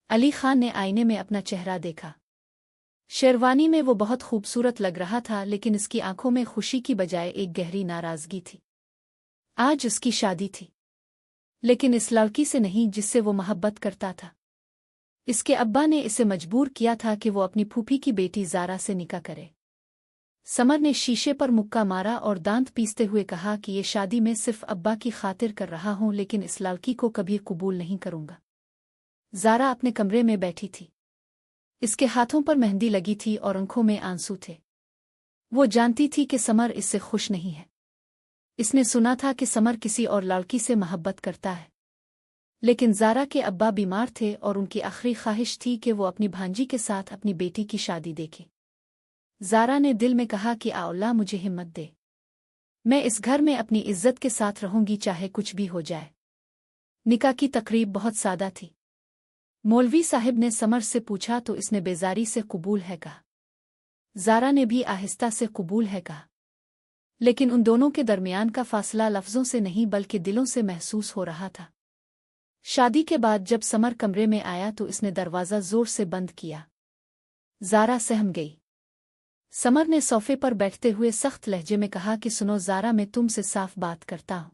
अली खान ने आईने में अपना चेहरा देखा। शेरवानी में वो बहुत खूबसूरत लग रहा था, लेकिन इसकी आंखों में खुशी की बजाय एक गहरी नाराजगी थी। आज उसकी शादी थी, लेकिन इस लड़की से नहीं जिससे वो मोहब्बत करता था। इसके अब्बा ने इसे मजबूर किया था कि वो अपनी फूफी की बेटी ज़ारा से निकाह करे। समर ने शीशे पर मुक्का मारा और दांत पीसते हुए कहा कि ये शादी मैं सिर्फ अब्बा की खातिर कर रहा हूं, लेकिन इस लड़की को कभी कबूल नहीं करूंगा। ज़ारा अपने कमरे में बैठी थी। इसके हाथों पर मेहंदी लगी थी और आंखों में आंसू थे। वो जानती थी कि समर इससे खुश नहीं है। इसने सुना था कि समर किसी और लड़की से मोहब्बत करता है, लेकिन ज़ारा के अब्बा बीमार थे और उनकी आखिरी ख्वाहिश थी कि वो अपनी भांजी के साथ अपनी बेटी की शादी देखे। ज़ारा ने दिल में कहा कि अल्लाह मुझे हिम्मत दे, मैं इस घर में अपनी इज्जत के साथ रहूंगी चाहे कुछ भी हो जाए। निकाह की तकरीब बहुत सादा थी। मौलवी साहिब ने समर से पूछा तो इसने बेजारी से कबूल है कहा। ज़ारा ने भी आहिस्ता से कबूल है कहा, लेकिन उन दोनों के दरमियान का फासला लफ्ज़ों से नहीं बल्कि दिलों से महसूस हो रहा था। शादी के बाद जब समर कमरे में आया तो इसने दरवाज़ा ज़ोर से बंद किया। ज़ारा सहम गई। समर ने सोफे पर बैठते हुए सख्त लहजे में कहा कि सुनो ज़ारा, मैं तुमसे साफ बात करता हूँ।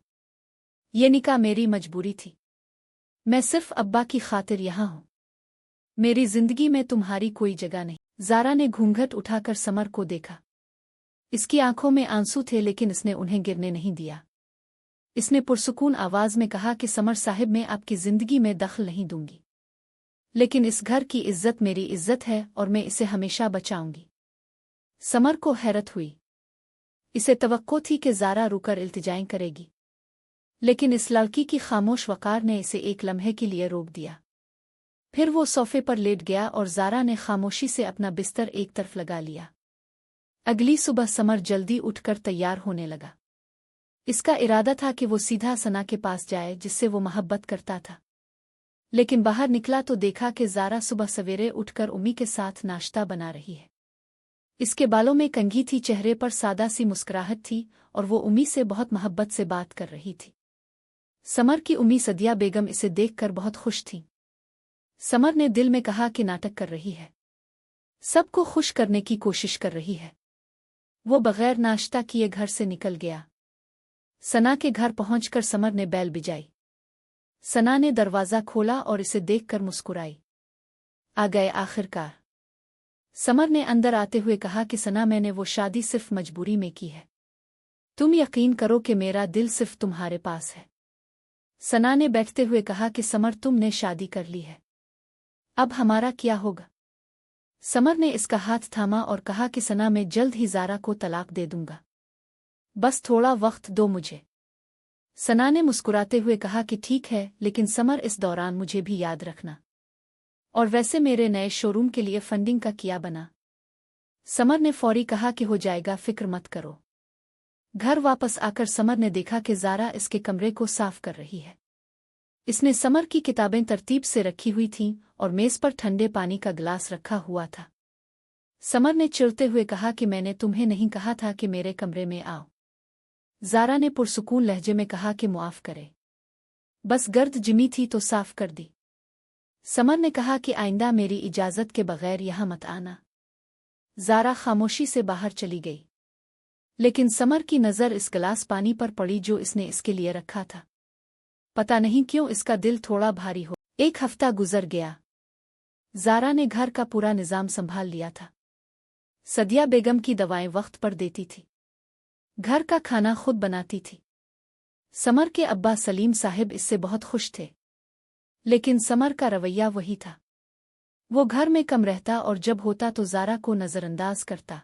ये निकाह मेरी मजबूरी थी। मैं सिर्फ अब्बा की खातिर यहाँ हूँ। मेरी जिंदगी में तुम्हारी कोई जगह नहीं। ज़ारा ने घूंघट उठाकर समर को देखा। इसकी आंखों में आंसू थे, लेकिन इसने उन्हें गिरने नहीं दिया। इसने पुरसुकून आवाज में कहा कि समर साहिब, मैं आपकी जिंदगी में दखल नहीं दूंगी, लेकिन इस घर की इज्जत मेरी इज्जत है और मैं इसे हमेशा बचाऊंगी। समर को हैरत हुई। इसे तवक्को थी कि ज़ारा रुकर इल्तिजाएं करेगी, लेकिन इस लड़की की खामोश वकार ने इसे एक लम्हे के लिए रोक दिया। फिर वो सोफे पर लेट गया और ज़ारा ने खामोशी से अपना बिस्तर एक तरफ लगा लिया। अगली सुबह समर जल्दी उठकर तैयार होने लगा। इसका इरादा था कि वो सीधा सना के पास जाए जिससे वो मोहब्बत करता था, लेकिन बाहर निकला तो देखा कि ज़ारा सुबह सवेरे उठकर उम्मी के साथ नाश्ता बना रही है। इसके बालों में कंघी थी, चेहरे पर सादा सी मुस्कुराहट थी और वो उम्मी से बहुत मोहब्बत से बात कर रही थी। समर की उम्मी सदिया बेगम इसे देखकर बहुत खुश थी। समर ने दिल में कहा कि नाटक कर रही है, सबको खुश करने की कोशिश कर रही है। वो बगैर नाश्ता किए घर से निकल गया। सना के घर पहुंचकर समर ने बैल बजाई। सना ने दरवाज़ा खोला और इसे देखकर मुस्कुराई। आ गए आखिरकार। समर ने अंदर आते हुए कहा कि सना, मैंने वो शादी सिर्फ मजबूरी में की है। तुम यकीन करो कि मेरा दिल सिर्फ तुम्हारे पास है। सना ने बैठते हुए कहा कि समर, तुमने शादी कर ली है, अब हमारा क्या होगा? समर ने इसका हाथ थामा और कहा कि सना, मैं जल्द ही ज़ारा को तलाक दे दूंगा, बस थोड़ा वक्त दो मुझे। सना ने मुस्कुराते हुए कहा कि ठीक है, लेकिन समर इस दौरान मुझे भी याद रखना। और वैसे मेरे नए शोरूम के लिए फंडिंग का क्या बना? समर ने फौरी कहा कि हो जाएगा, फिक्र मत करो। घर वापस आकर समर ने देखा कि ज़ारा इसके कमरे को साफ कर रही है। इसने समर की किताबें तरतीब से रखी हुई थीं और मेज़ पर ठंडे पानी का गिलास रखा हुआ था। समर ने चिढ़ते हुए कहा कि मैंने तुम्हें नहीं कहा था कि मेरे कमरे में आओ? ज़ारा ने पुरसुकून लहजे में कहा कि मुआफ़ करे, बस गर्द जिमी थी तो साफ कर दी। समर ने कहा कि आइंदा मेरी इजाज़त के बगैर यहाँ मत आना। ज़ारा खामोशी से बाहर चली गई, लेकिन समर की नज़र इस गिलास पानी पर पड़ी जो इसने इसके लिए रखा था। पता नहीं क्यों इसका दिल थोड़ा भारी हो। एक हफ्ता गुजर गया। ज़ारा ने घर का पूरा निज़ाम संभाल लिया था। सदिया बेगम की दवाएं वक्त पर देती थी, घर का खाना खुद बनाती थी। समर के अब्बा सलीम साहिब इससे बहुत खुश थे, लेकिन समर का रवैया वही था। वो घर में कम रहता और जब होता तो ज़ारा को नज़रअंदाज करता।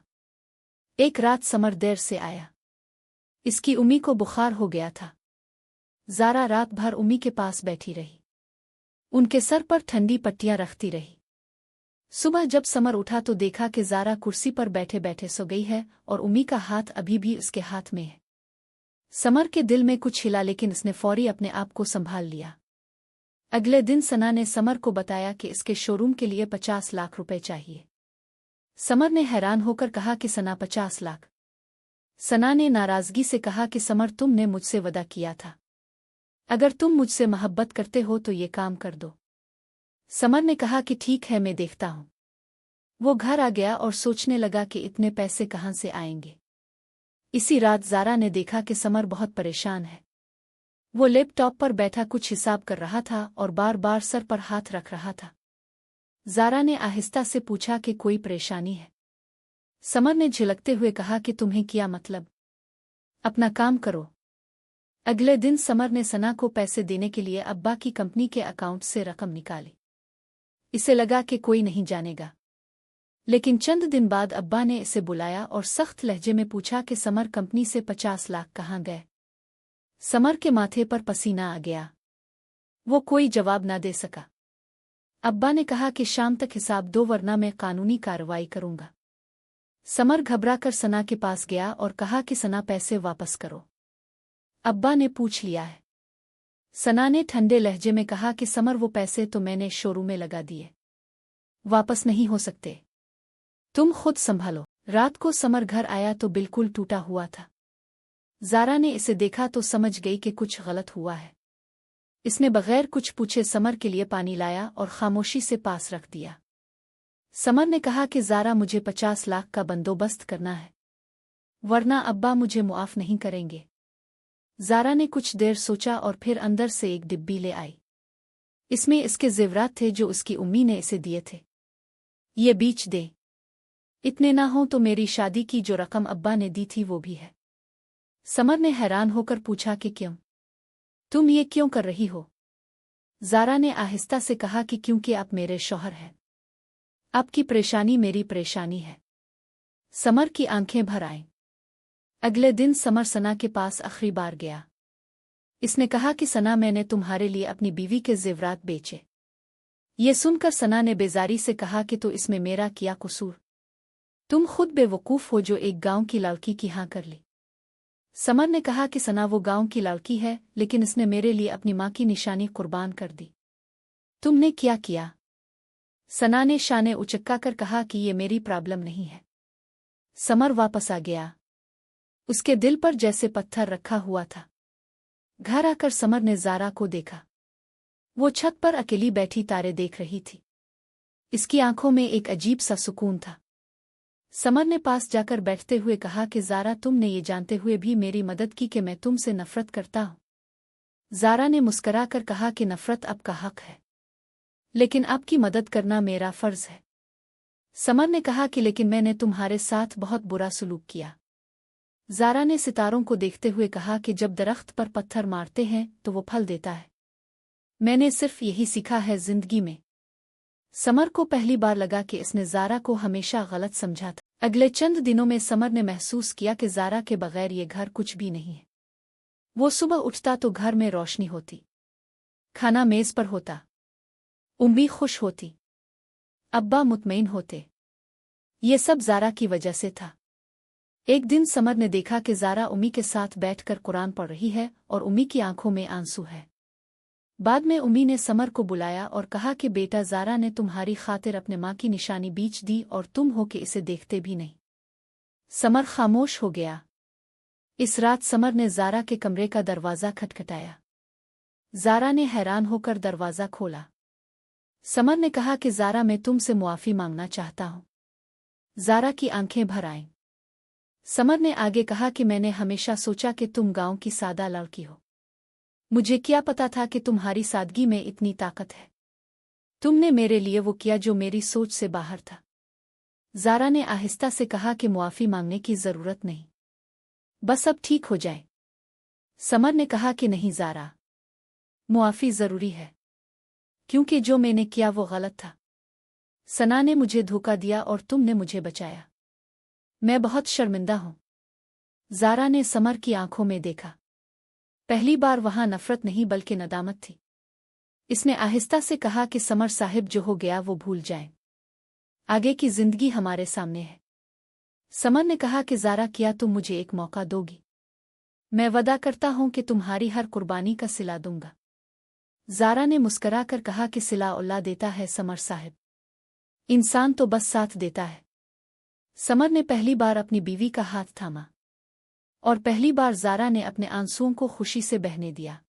एक रात समर देर से आया। इसकी उम्मी को बुखार हो गया था। ज़ारा रात भर उम्मी के पास बैठी रही, उनके सर पर ठंडी पट्टियां रखती रही। सुबह जब समर उठा तो देखा कि ज़ारा कुर्सी पर बैठे बैठे सो गई है और उम्मी का हाथ अभी भी उसके हाथ में है। समर के दिल में कुछ हिला, लेकिन उसने फौरी अपने आप को संभाल लिया। अगले दिन सना ने समर को बताया कि इसके शोरूम के लिए 50 लाख रुपए चाहिए। समर ने हैरान होकर कहा कि सना 50 लाख? सना ने नाराज़गी से कहा कि समर, तुमने मुझसे वादा किया था, अगर तुम मुझसे मोहब्बत करते हो तो ये काम कर दो। समर ने कहा कि ठीक है, मैं देखता हूँ। वो घर आ गया और सोचने लगा कि इतने पैसे कहाँ से आएंगे। इसी रात ज़ारा ने देखा कि समर बहुत परेशान है। वो लैपटॉप पर बैठा कुछ हिसाब कर रहा था और बार बार सर पर हाथ रख रहा था। ज़ारा ने आहिस्ता से पूछा कि कोई परेशानी है। समर ने झिलकते हुए कहा कि तुम्हें क्या मतलब, अपना काम करो। अगले दिन समर ने सना को पैसे देने के लिए अब्बा की कंपनी के अकाउंट से रकम निकाली। इसे लगा कि कोई नहीं जानेगा, लेकिन चंद दिन बाद अब्बा ने इसे बुलाया और सख्त लहजे में पूछा कि समर कंपनी से 50 लाख कहाँ गए। समर के माथे पर पसीना आ गया। वो कोई जवाब ना दे सका। अब्बा ने कहा कि शाम तक हिसाब दो वरना मैं कानूनी कार्रवाई करूंगा। समर घबराकर सना के पास गया और कहा कि सना पैसे वापस करो। अब्बा ने पूछ लिया है। सना ने ठंडे लहजे में कहा कि समर, वो पैसे तो मैंने शोरूम में लगा दिए, वापस नहीं हो सकते, तुम खुद संभालो। रात को समर घर आया तो बिल्कुल टूटा हुआ था। ज़ारा ने इसे देखा तो समझ गई कि कुछ गलत हुआ है। इसने बगैर कुछ पूछे समर के लिए पानी लाया और खामोशी से पास रख दिया। समर ने कहा कि ज़ारा, मुझे 50 लाख का बंदोबस्त करना है, वरना अब्बा मुझे मुआफ नहीं करेंगे। ज़ारा ने कुछ देर सोचा और फिर अंदर से एक डिब्बी ले आई। इसमें इसके जेवरात थे जो उसकी उम्मी ने इसे दिए थे। ये बेच दे, इतने ना हो तो मेरी शादी की जो रकम अब्बा ने दी थी वो भी है। समर ने हैरान होकर पूछा कि क्यों, तुम ये क्यों कर रही हो? ज़ारा ने आहिस्ता से कहा कि क्योंकि आप मेरे शौहर हैं, आपकी परेशानी मेरी परेशानी है। समर की आंखें भर आईं। अगले दिन समर सना के पास आखिरी बार गया। इसने कहा कि सना, मैंने तुम्हारे लिए अपनी बीवी के जेवरात बेचे। ये सुनकर सना ने बेजारी से कहा कि तो इसमें मेरा क्या कसूर, तुम खुद बेवकूफ़ हो जो एक गांव की लड़की की हाँ कर ली। समर ने कहा कि सना वो गांव की लड़की है, लेकिन इसने मेरे लिए अपनी माँ की निशानी कुर्बान कर दी। तुमने क्या किया? सना ने शाने उचक्का कर कहा कि ये मेरी प्रॉब्लम नहीं है। समर वापस आ गया। उसके दिल पर जैसे पत्थर रखा हुआ था। घर आकर समर ने ज़ारा को देखा। वो छत पर अकेली बैठी तारे देख रही थी। इसकी आंखों में एक अजीब सा सुकून था। समर ने पास जाकर बैठते हुए कहा कि ज़ारा, तुमने ये जानते हुए भी मेरी मदद की कि मैं तुमसे नफरत करता हूँ। ज़ारा ने मुस्कराकर कहा कि नफरत आपका हक है, लेकिन आपकी मदद करना मेरा फ़र्ज़ है। समर ने कहा कि लेकिन मैंने तुम्हारे साथ बहुत बुरा सलूक किया। ज़ारा ने सितारों को देखते हुए कहा कि जब दरख्त पर पत्थर मारते हैं तो वो फल देता है। मैंने सिर्फ यही सीखा है ज़िंदगी में। समर को पहली बार लगा कि इसने ज़ारा को हमेशा गलत समझा था। अगले चंद दिनों में समर ने महसूस किया कि ज़ारा के बगैर ये घर कुछ भी नहीं है। वो सुबह उठता तो घर में रोशनी होती, खाना मेज़ पर होता, उम्मी खुश होती, अब्बा मुतमईन होते। ये सब ज़ारा की वजह से था। एक दिन समर ने देखा कि ज़ारा उम्मी के साथ बैठकर कुरान पढ़ रही है और उम्मी की आंखों में आंसू है। बाद में उम्मी ने समर को बुलाया और कहा कि बेटा, ज़ारा ने तुम्हारी खातिर अपने माँ की निशानी बेच दी और तुम हो कि इसे देखते भी नहीं। समर खामोश हो गया। इस रात समर ने ज़ारा के कमरे का दरवाज़ा खटखटाया। ज़ारा ने हैरान होकर दरवाज़ा खोला। समर ने कहा कि ज़ारा, मैं तुमसे मुआफ़ी मांगना चाहता हूँ। ज़ारा की आंखें भर आईं। समर ने आगे कहा कि मैंने हमेशा सोचा कि तुम गांव की सादा लड़की हो। मुझे क्या पता था कि तुम्हारी सादगी में इतनी ताकत है। तुमने मेरे लिए वो किया जो मेरी सोच से बाहर था। ज़ारा ने आहिस्ता से कहा कि मुआफ़ी मांगने की ज़रूरत नहीं, बस अब ठीक हो जाए। समर ने कहा कि नहीं ज़ारा, मुआफ़ी ज़रूरी है, क्योंकि जो मैंने किया वो गलत था। सना ने मुझे धोखा दिया और तुमने मुझे बचाया। मैं बहुत शर्मिंदा हूँ। ज़ारा ने समर की आंखों में देखा। पहली बार वहां नफरत नहीं बल्कि नदामत थी। इसने आहिस्ता से कहा कि समर साहिब, जो हो गया वो भूल जाएं। आगे की जिंदगी हमारे सामने है। समर ने कहा कि ज़ारा, क्या तुम मुझे एक मौका दोगी? मैं वादा करता हूं कि तुम्हारी हर कुर्बानी का सिला दूंगा। ज़ारा ने मुस्कराकर कहा कि सिला अल्लाह देता है समर साहिब, इंसान तो बस साथ देता है। समर ने पहली बार अपनी बीवी का हाथ थामा और पहली बार ज़ारा ने अपने आंसुओं को खुशी से बहने दिया।